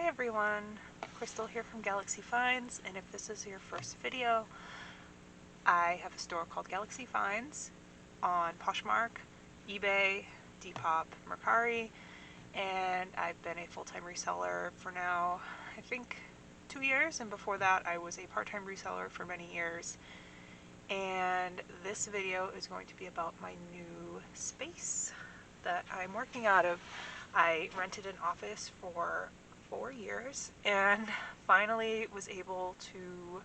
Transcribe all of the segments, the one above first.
Hi everyone, Crystal here from Galaxy Finds, and if this is your first video, I have a store called Galaxy Finds on Poshmark, eBay, Depop, Mercari, and I've been a full-time reseller for now, I think 2 years, and before that I was a part-time reseller for many years. And this video is going to be about my new space that I'm working out of. I rented an office for 4 years and finally was able to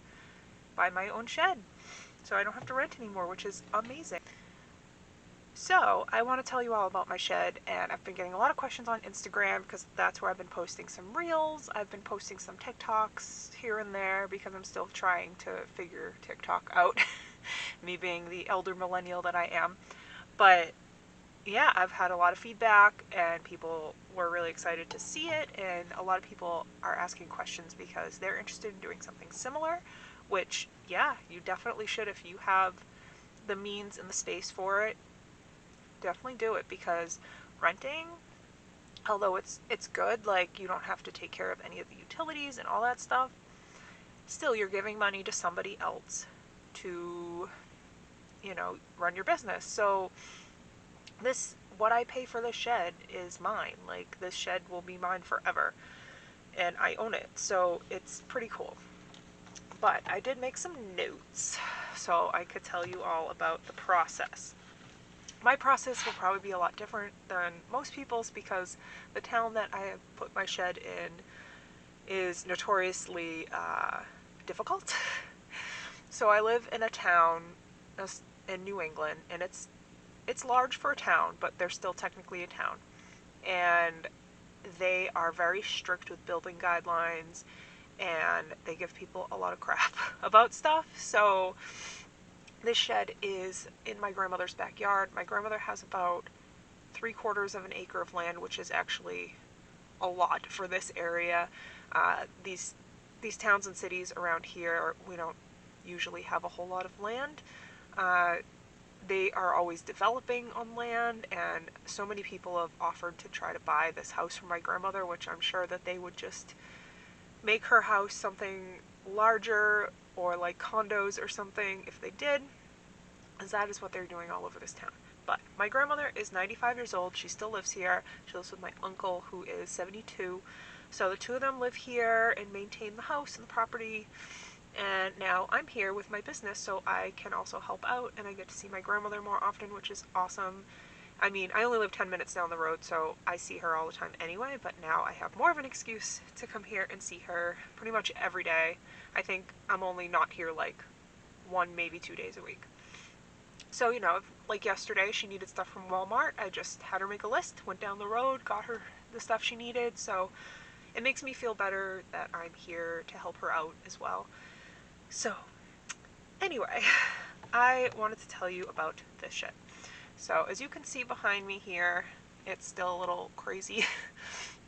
buy my own shed, so I don't have to rent anymore, which is amazing. So I want to tell you all about my shed, and I've been getting a lot of questions on Instagram because that's where I've been posting some reels. I've been posting some TikToks here and there because I'm still trying to figure TikTok out, me being the elder millennial that I am. But yeah, I've had a lot of feedback and people were really excited to see it, and a lot of people are asking questions because they're interested in doing something similar, which, yeah, you definitely should. If you have the means and the space for it, definitely do it, because renting, although it's good, like, you don't have to take care of any of the utilities and all that stuff, still you're giving money to somebody else to, run your business. So what I pay for this shed is mine. Like, this shed will be mine forever, and I own it, so it's pretty cool. But I did make some notes so I could tell you all about the process. My process will probably be a lot different than most people's because the town that I have put my shed in is notoriously difficult. So I live in a town in New England, and it's large for a town, but they're still technically a town. And they are very strict with building guidelines, and they give people a lot of crap about stuff. So this shed is in my grandmother's backyard. My grandmother has about 3/4 of an acre of land, which is actually a lot for this area. These towns and cities around here, we don't usually have a whole lot of land. They are always developing on land, and so many people have offered to try to buy this house from my grandmother, which I'm sure that they would just make her house something larger, or like condos or something if they did, as that is what they're doing all over this town. But my grandmother is 95 years old. She still lives here. She lives with my uncle, who is 72. So the two of them live here and maintain the house and the property. And now I'm here with my business, so I can also help out, and I get to see my grandmother more often, which is awesome. I mean, I only live 10 minutes down the road, so I see her all the time anyway, but now I have more of an excuse to come here and see her pretty much every day. I think I'm only not here like 1, maybe 2 days a week. So, like yesterday, she needed stuff from Walmart. I just had her make a list, went down the road, got her the stuff she needed, so it makes me feel better that I'm here to help her out as well. So, anyway, I wanted to tell you about this shed. So, as you can see behind me here, it's still a little crazy.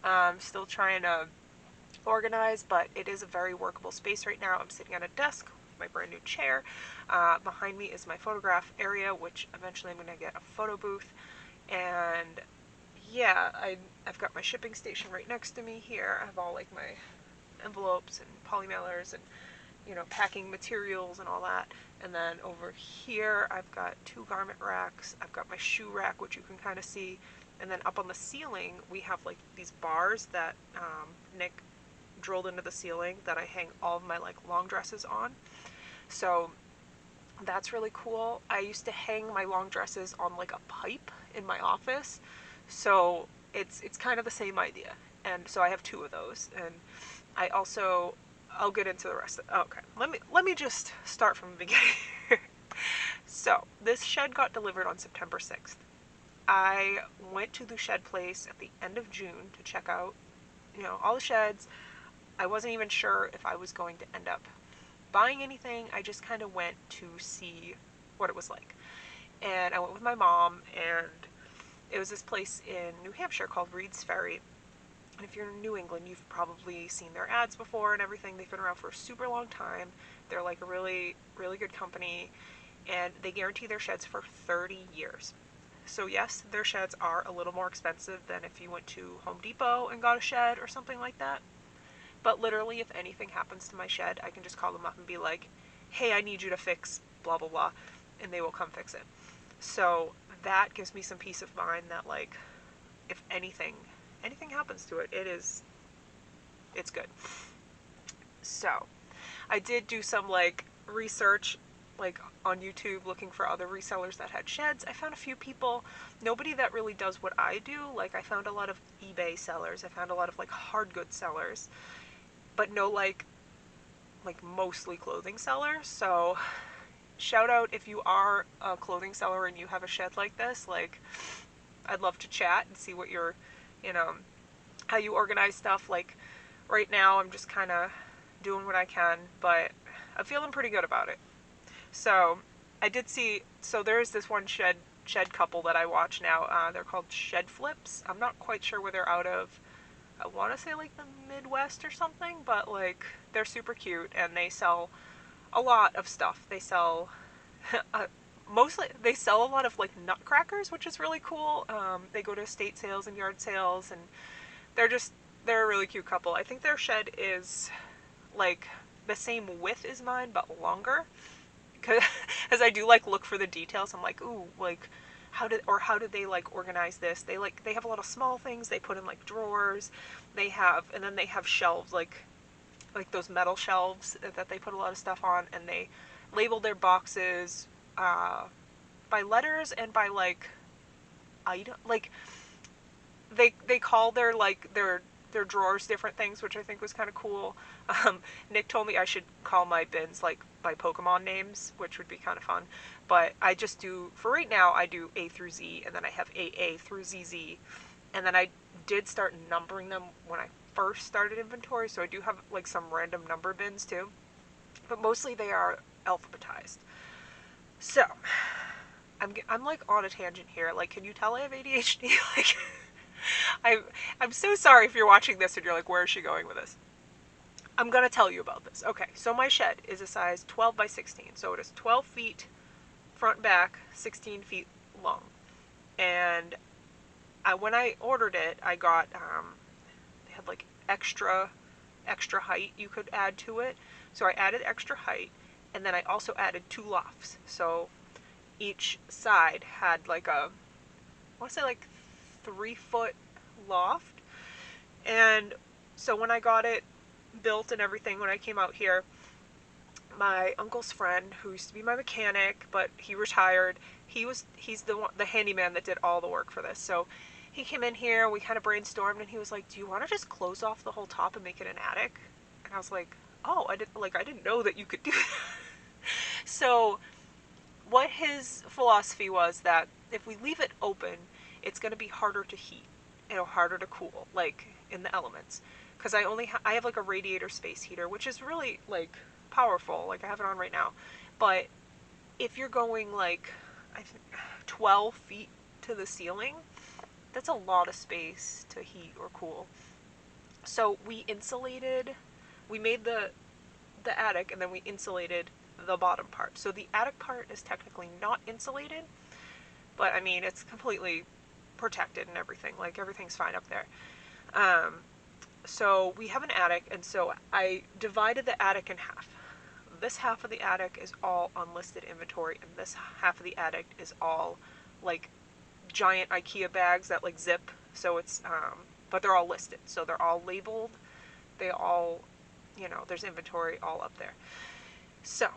I'm still trying to organize, but it is a very workable space right now. I'm sitting at a desk with my brand new chair. Behind me is my photograph area, which eventually I'm going to get a photo booth. And yeah, I've got my shipping station right next to me here. I have all like my envelopes and polymailers and packing materials and all that. And then over here, I've got 2 garment racks. I've got my shoe rack, which you can kind of see. And then up on the ceiling, we have like these bars that Nick drilled into the ceiling that I hang all of my like long dresses on. So that's really cool. I used to hang my long dresses on like a pipe in my office. So it's kind of the same idea. And so I have 2 of those. And I'll get into the rest of it. Okay, let me just start from the beginning. So, this shed got delivered on September 6th. I went to the shed place at the end of June to check out, all the sheds. I wasn't even sure if I was going to end up buying anything. I just kind of went to see what it was like. And I went with my mom, and it was this place in New Hampshire called Reed's Ferry. And if you're in New England, you've probably seen their ads before and everything. They've been around for a super long time. They're like a really, really good company, and they guarantee their sheds for 30 years. So yes, their sheds are a little more expensive than if you went to Home Depot and got a shed or something like that. But literally, if anything happens to my shed, I can just call them up and be like, hey, I need you to fix blah, blah, blah, and they will come fix it. So that gives me some peace of mind that, like, if anything happens to it, it's good. So I did do some, like, research, like, on YouTube, looking for other resellers that had sheds. I found a few people, nobody that really does what I do. Like, I found a lot of eBay sellers, I found a lot of, like, hard goods sellers, but no, like mostly clothing sellers. So shout out if you are a clothing seller and you have a shed like this. Like, I'd love to chat and see what your, you know, how you organize stuff. Like, right now I'm just kind of doing what I can, but I'm feeling pretty good about it. So I did see, so there's this one shed couple that I watch now. They're called Shed Flips. I'm not quite sure where they're out of. I want to say like the Midwest or something, but like they're super cute and they sell a lot of stuff. They sell mostly they sell a lot of like nutcrackers, which is really cool. They go to estate sales and yard sales, and they're a really cute couple. I think their shed is like the same width as mine but longer, because as I do like look for the details. I'm like, ooh, like how did they like organize this? They have a lot of small things they put in like drawers. And then they have shelves, like those metal shelves that they put a lot of stuff on, and they label their boxes by letters and by like item, like they call their drawers different things, which I think was kind of cool. Nick told me I should call my bins like by Pokemon names, which would be kind of fun. But I just do, for right now, I do A through Z, and then I have AA through ZZ. And then I did start numbering them when I first started inventory, so I do have like some random number bins too. But mostly they are alphabetized. So, I'm like on a tangent here. Like, can you tell I have ADHD? Like, I'm so sorry if you're watching this and you're like, where is she going with this? I'm gonna tell you about this. Okay, so my shed is a size 12 by 16, so it is 12 feet front back, 16 feet long. And when I ordered it, I got they had like extra height you could add to it. So I added extra height, and then I also added 2 lofts. So each side had like I want to say like 3-foot loft. And so when I got it built and everything, when I came out here, my uncle's friend, who used to be my mechanic, but he retired, he's the handyman that did all the work for this. So he came in here, we kind of brainstormed, and he was like, do you want to just close off the whole top and make it an attic? And I was like, oh, I didn't know that you could do that. So what his philosophy was that if we leave it open, it's going to be harder to heat, harder to cool, like in the elements. Because I have like a radiator space heater, which is really like powerful. Like, I have it on right now. But if you're going like, I think 12 feet to the ceiling, that's a lot of space to heat or cool. So we made the attic, and then we insulated the bottom part. So the attic part is technically not insulated, but I mean, it's completely protected and everything. Like, everything's fine up there. So we have an attic, and so I divided the attic in half. This half of the attic is all unlisted inventory, and this half of the attic is all like giant IKEA bags that like zip. So it's but they're all listed, so they're all labeled. They all, there's inventory all up there. So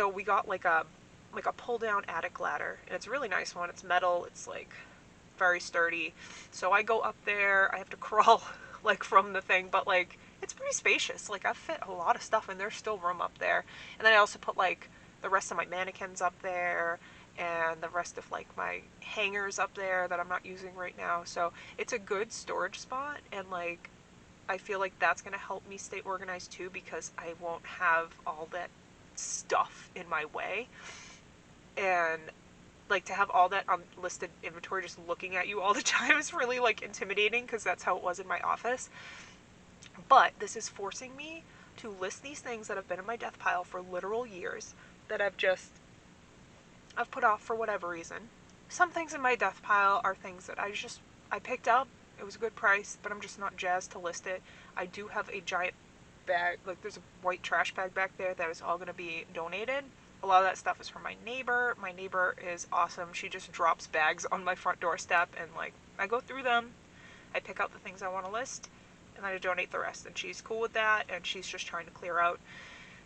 we got like a pull down attic ladder, and it's a really nice one. It's metal. It's like very sturdy. So I go up there. I have to crawl like from the thing, but like it's pretty spacious. Like, I've fit a lot of stuff, and there's still room up there. And then I also put like the rest of my mannequins up there, and the rest of like my hangers up there that I'm not using right now. So it's a good storage spot, and like I feel like that's going to help me stay organized too, because I won't have all that stuff in my way. And like, to have all that unlisted inventory just looking at you all the time is really like intimidating, because that's how it was in my office. But this is forcing me to list these things that have been in my death pile for literal years, that I've put off for whatever reason. Some things in my death pile are things that I picked up It was a good price, but I'm just not jazzed to list it. I do have a giant bag, like there's a white trash bag back there that is all going to be donated. A lot of that stuff is from my neighbor. My neighbor is awesome. She just drops bags on my front doorstep, and like I go through them, I pick out the things I want to list, and then I donate the rest. And she's cool with that, and she's just trying to clear out.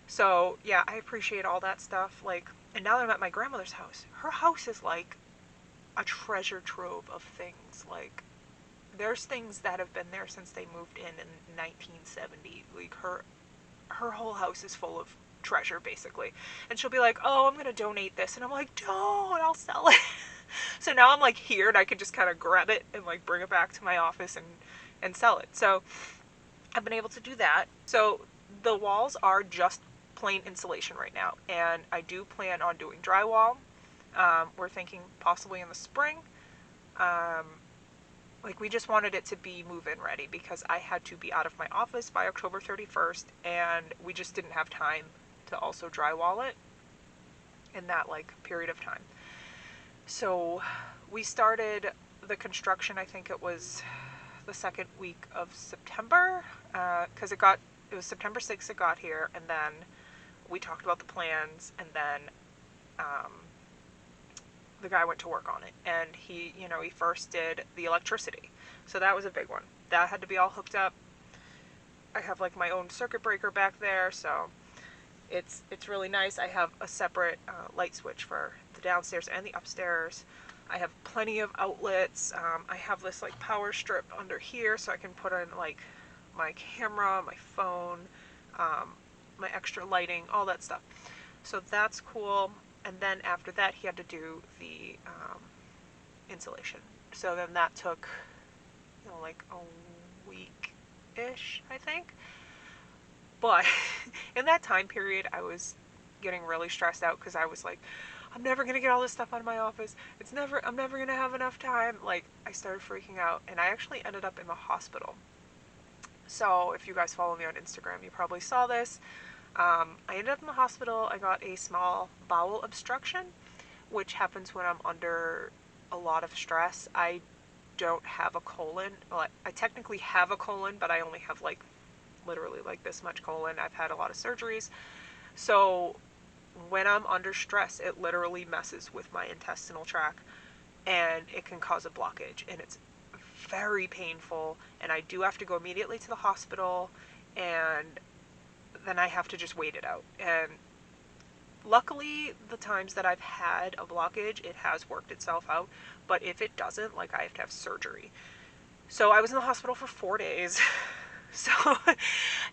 So yeah, I appreciate all that stuff. Like, and now that I'm at my grandmother's house, her house is like a treasure trove of things. Like, there's things that have been there since they moved in 1970. Like, her whole house is full of treasure, basically. And she'll be like, oh, I'm gonna donate this, and I'm like, don't, I'll sell it. So now I'm like here, and I can just kind of grab it and like bring it back to my office and sell it. So I've been able to do that. So the walls are just plain insulation right now, and I do plan on doing drywall. We're thinking possibly in the spring. Like, we just wanted it to be move-in ready because I had to be out of my office by October 31st, and we just didn't have time to also drywall it in that like period of time. So we started the construction, I think it was the second week of September, because it was September 6th it got here, and then we talked about the plans, and then the guy went to work on it, and he first did the electricity. So that was a big one. That had to be all hooked up. I have like my own circuit breaker back there, so it's really nice. I have a separate light switch for the downstairs and the upstairs. I have plenty of outlets. I have this like power strip under here so I can put in like my camera, my phone, my extra lighting, all that stuff. So that's cool. And then after that, he had to do the insulation. So then that took, like a week-ish, I think. But in that time period, I was getting really stressed out because I was like, I'm never going to get all this stuff out of my office. I'm never going to have enough time. Like, I started freaking out, and I actually ended up in the hospital. So if you guys follow me on Instagram, you probably saw this. I ended up in the hospital. I got a small bowel obstruction, which happens when I'm under a lot of stress. I don't have a colon. Well, I technically have a colon, but I only have like literally like this much colon. I've had a lot of surgeries. So when I'm under stress, it literally messes with my intestinal tract, and it can cause a blockage, and it's very painful, and I do have to go immediately to the hospital, and then I have to just wait it out. And luckily, the times that I've had a blockage, it has worked itself out, but if it doesn't, like, I have to have surgery. So I was in the hospital for 4 days. So,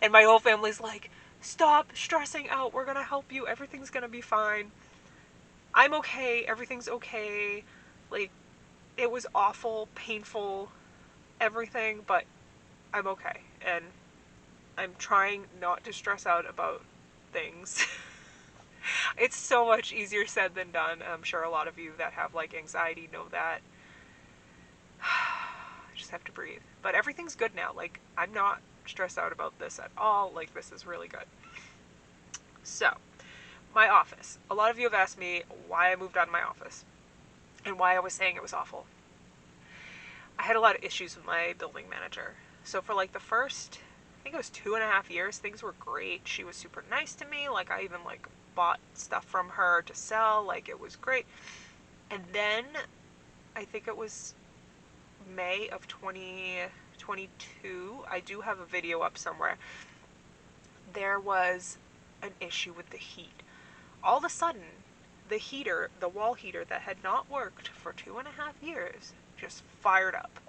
and my whole family's like, stop stressing out, we're gonna help you, everything's gonna be fine. I'm okay, everything's okay. Like, it was awful, painful, everything, but I'm okay, and I'm trying not to stress out about things. It's so much easier said than done. I'm sure a lot of you that have like anxiety know that. I just have to breathe. But everything's good now. Like, I'm not stressed out about this at all. Like, this is really good. So, my office. A lot of you have asked me why I moved out of my office and why I was saying it was awful. I had a lot of issues with my building manager. So for like the first, I think it was 2.5 years, things were great. She was super nice to me. Like, I even like bought stuff from her to sell. Like, it was great. And then I think it was May of 2022. I do have a video up somewhere. There was an issue with the heat. All of a sudden, the heater, the wall heater that had not worked for 2.5 years, just fired up,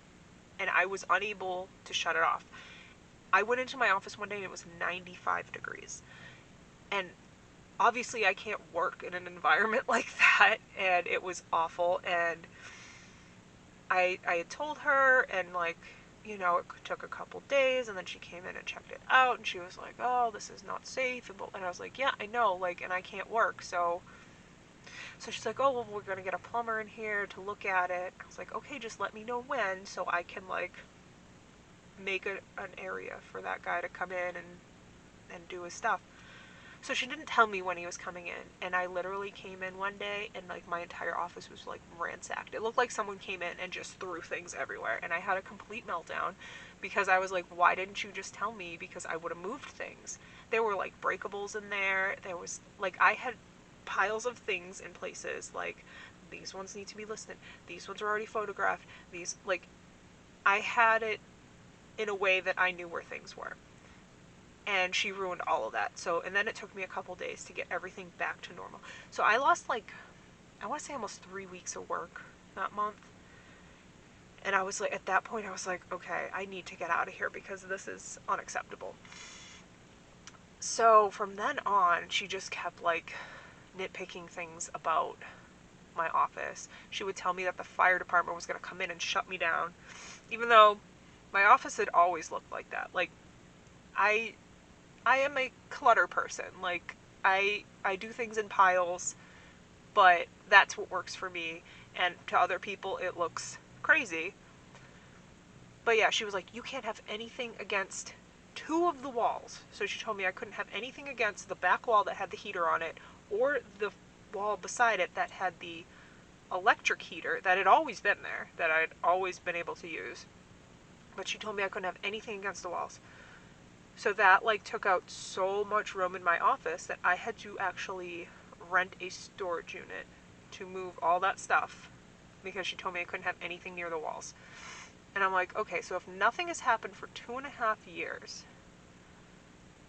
and I was unable to shut it off. I went into my office one day and it was 95 degrees, and obviously I can't work in an environment like that, and it was awful. And I had told her, and like, it took a couple days, and then she came in and checked it out, and she was like, oh, this is not safe, and I was like, yeah, I know, like, and I can't work. So she's like, oh, well, we're going to get a plumber in here to look at it. I was like, okay, just let me know when, so I can, like, make an area for that guy to come in and do his stuff. So she didn't tell me when he was coming in, and I literally came in one day and like my entire office was like ransacked. It looked like someone came in and just threw things everywhere, and I had a complete meltdown because I was like, why didn't you just tell me? Because I would have moved things. There were like breakables in there. There was like, I had piles of things in places like, these ones need to be listed, these ones are already photographed, these, like, I had it in a way that I knew where things were. And she ruined all of that. So, and then it took me a couple days to get everything back to normal. So I lost like, I want to say almost 3 weeks of work that month. And I was like, at that point I was like, okay, I need to get out of here because this is unacceptable. So from then on, she just kept like nitpicking things about my office. She would tell me that the fire department was going to come in and shut me down, even though my office had always looked like that. Like, I am a clutter person. Like, I do things in piles, but that's what works for me, and to other people it looks crazy. But yeah, she was like, you can't have anything against 2 of the walls. So she told me I couldn't have anything against the back wall that had the heater on it, or the wall beside it that had the electric heater that had always been there, that I'd always been able to use. But she told me I couldn't have anything against the walls. So that like took out so much room in my office that I had to actually rent a storage unit to move all that stuff because she told me I couldn't have anything near the walls. And I'm like, okay, so if nothing has happened for 2.5 years,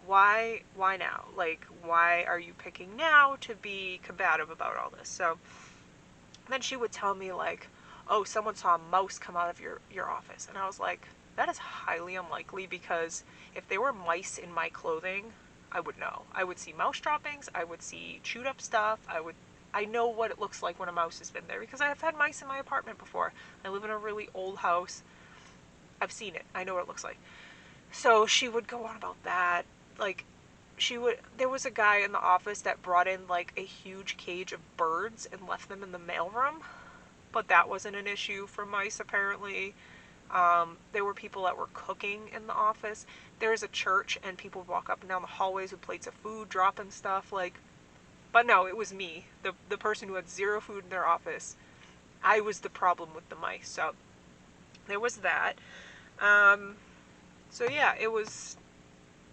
why now? Like, why are you picking now to be combative about all this? So then she would tell me like, oh, someone saw a mouse come out of your office. And I was like, that is highly unlikely, because if there were mice in my clothing, I would know. I would see mouse droppings, I would see chewed up stuff, I know what it looks like when a mouse has been there, because I have had mice in my apartment before. I live in a really old house. I've seen it. I know what it looks like. So she would go on about that. Like, there was a guy in the office that brought in like a huge cage of birds and left them in the mailroom, but that wasn't an issue for mice apparently. There were people that were cooking in the office. There's a church and people would walk up and down the hallways with plates of food, dropping stuff, like, but no, it was me, the person who had 0 food in their office. I was the problem with the mice. So there was that. So yeah, it was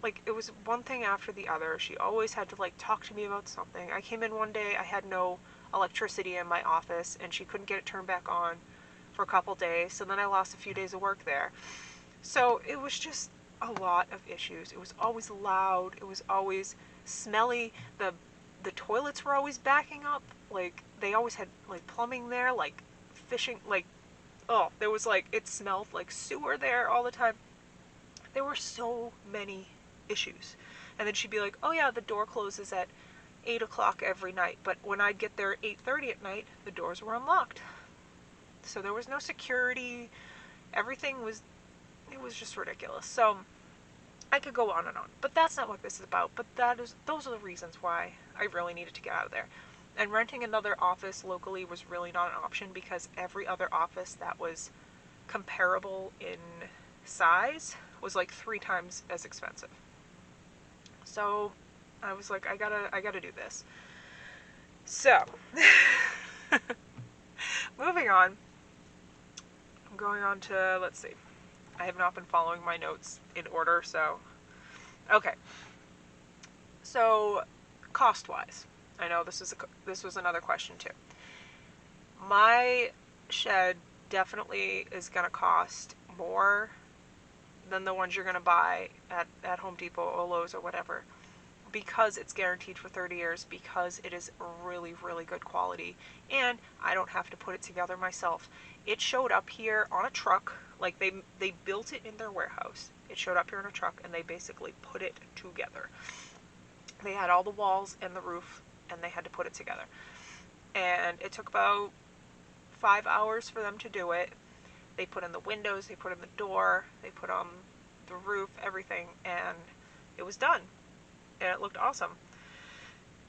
like, it was one thing after the other. She always had to like talk to me about something. I came in one day, I had no electricity in my office and she couldn't get it turned back on for a couple days, so then I lost a few days of work there. So it was just a lot of issues. It was always loud, it was always smelly, the toilets were always backing up, like they always had like plumbing there, like fishing, like, oh, there was like, it smelled like sewer there all the time. There were so many issues. And then she'd be like, oh yeah, the door closes at 8 o'clock every night, but when I'd get there at 8:30 at night, the doors were unlocked. So there was no security. Everything was, it was just ridiculous. So I could go on and on, but that's not what this is about. But those are the reasons why I really needed to get out of there. And renting another office locally was really not an option, because every other office that was comparable in size was like 3 times as expensive. So I was like, I gotta do this. So moving on, I'm going on to, let's see, I have not been following my notes in order, so okay. So cost-wise, I know this was another question too. My shed definitely is going to cost more than the ones you're going to buy at Home Depot or Lowe's or whatever, because it's guaranteed for 30 years, because it is really, really good quality, and I don't have to put it together myself. It showed up here on a truck, like they built it in their warehouse. It showed up here on a truck and they basically put it together. They had all the walls and the roof and they had to put it together. And it took about 5 hours for them to do it. They put in the windows, they put in the door, they put on the roof, everything, and it was done. And it looked awesome.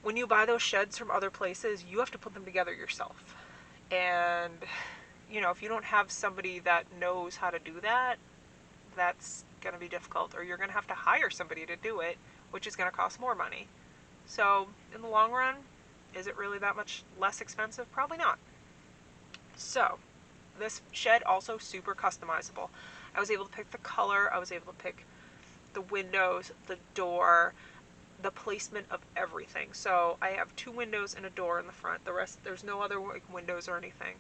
When you buy those sheds from other places, you have to put them together yourself. And, you know, if you don't have somebody that knows how to do that, that's going to be difficult. Or you're going to have to hire somebody to do it, which is going to cost more money. So in the long run, is it really that much less expensive? Probably not. So this shed also super customizable. I was able to pick the color, I was able to pick the windows, the door, the placement of everything. So I have 2 windows and a door in the front. The rest, there's no other like windows or anything.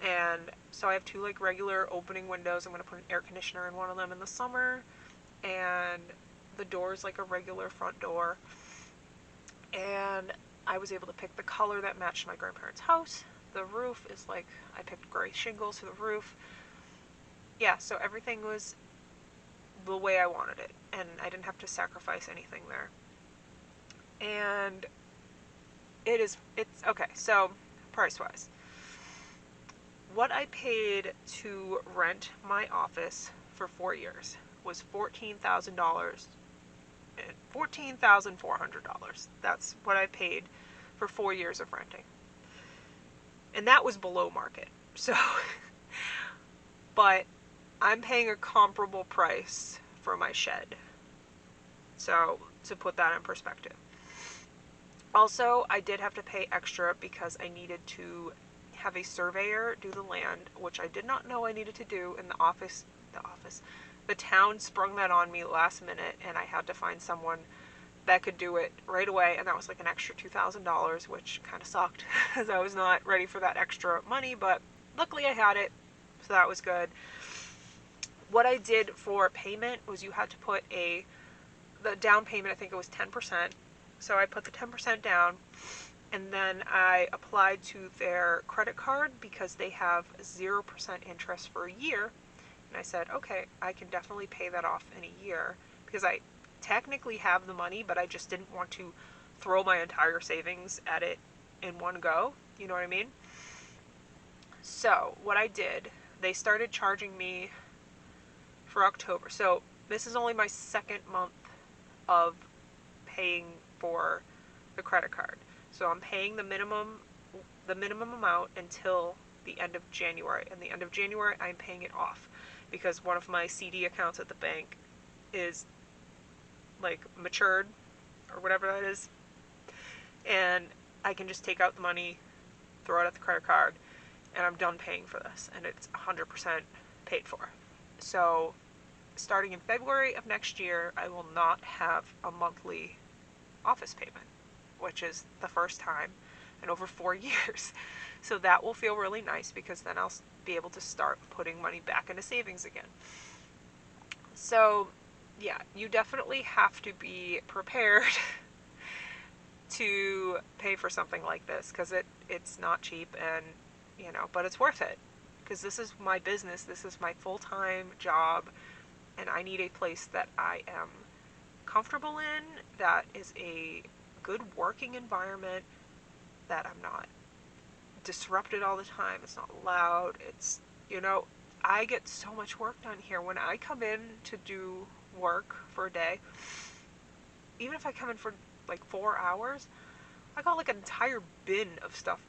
And so I have 2 like regular opening windows. I'm going to put an air conditioner in one of them in the summer, and the door is like a regular front door. And I was able to pick the color that matched my grandparents' house. The roof is like, I picked gray shingles for the roof. Yeah, so everything was the way I wanted it, and I didn't have to sacrifice anything there. And it's okay. So price wise, what I paid to rent my office for 4 years was $14,000, $14,400. That's what I paid for 4 years of renting, and that was below market. So, but I'm paying a comparable price for my shed. So to put that in perspective. Also, I did have to pay extra because I needed to have a surveyor do the land, which I did not know I needed to do in the town sprung that on me last minute, and I had to find someone that could do it right away, and that was like an extra $2,000, which kind of sucked because I was not ready for that extra money, but luckily I had it, so that was good. What I did for payment was you had to put the down payment, I think it was 10%, so I put the 10% down, and then I applied to their credit card because they have 0% interest for a year. And I said, okay, I can definitely pay that off in a year because I technically have the money, but I just didn't want to throw my entire savings at it in one go. You know what I mean? So what I did, they started charging me for October. So this is only my 2nd month of paying for the credit card. So I'm paying the minimum amount until the end of January. And the end of January, I'm paying it off because one of my CD accounts at the bank is like matured or whatever that is. And I can just take out the money, throw it at the credit card, and I'm done paying for this. And it's 100% paid for. So starting in February of next year, I will not have a monthly office payment, which is the first time in over 4 years. So that will feel really nice because then I'll be able to start putting money back into savings again. So yeah, you definitely have to be prepared to pay for something like this because it's not cheap, and but it's worth it because this is my business, this is my full-time job, and I need a place that I am comfortable in, that is a good working environment, that I'm not disrupted all the time, it's not loud, it's, I get so much work done here. When I come in to do work for a day, even if I come in for like 4 hours, I got like an entire bin of stuff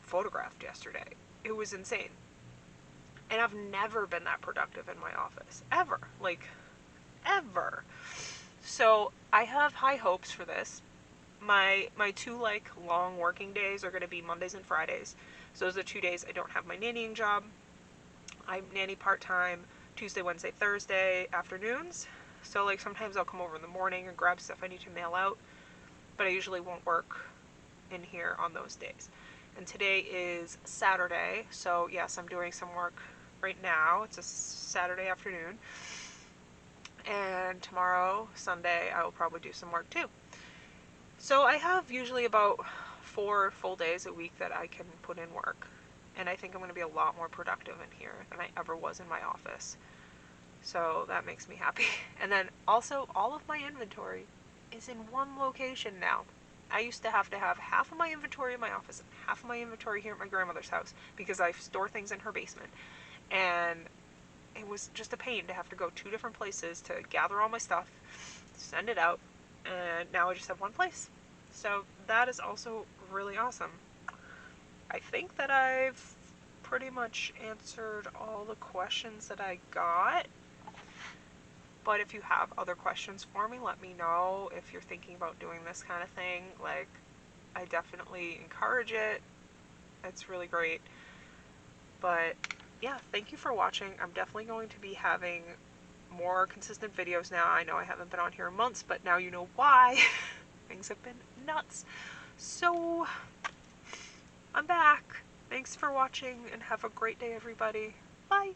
photographed yesterday. It was insane. And I've never been that productive in my office. Ever. Like, ever. So I have high hopes for this. My 2 like long working days are going to be Mondays and Fridays. So those are 2 days I don't have my nannying job. I nanny part-time Tuesday, Wednesday, Thursday afternoons. So like sometimes I'll come over in the morning and grab stuff I need to mail out, but I usually won't work in here on those days. And today is Saturday, so yes, I'm doing some work right now. It's a Saturday afternoon. And tomorrow, Sunday, I will probably do some work too. So I have usually about 4 full days a week that I can put in work. And I think I'm going to be a lot more productive in here than I ever was in my office. So that makes me happy. And then also, all of my inventory is in one location now. I used to have half of my inventory in my office and half of my inventory here at my grandmother's house because I store things in her basement. And it was just a pain to have to go 2 different places to gather all my stuff, send it out, and now I just have one place. So that is also really awesome. I think that I've pretty much answered all the questions that I got. But if you have other questions for me, let me know. If you're thinking about doing this kind of thing, like, I definitely encourage it. It's really great. But yeah, thank you for watching. I'm definitely going to be having more consistent videos now. I know I haven't been on here in months, but now you know why. Things have been nuts. So I'm back. Thanks for watching and have a great day, everybody. Bye.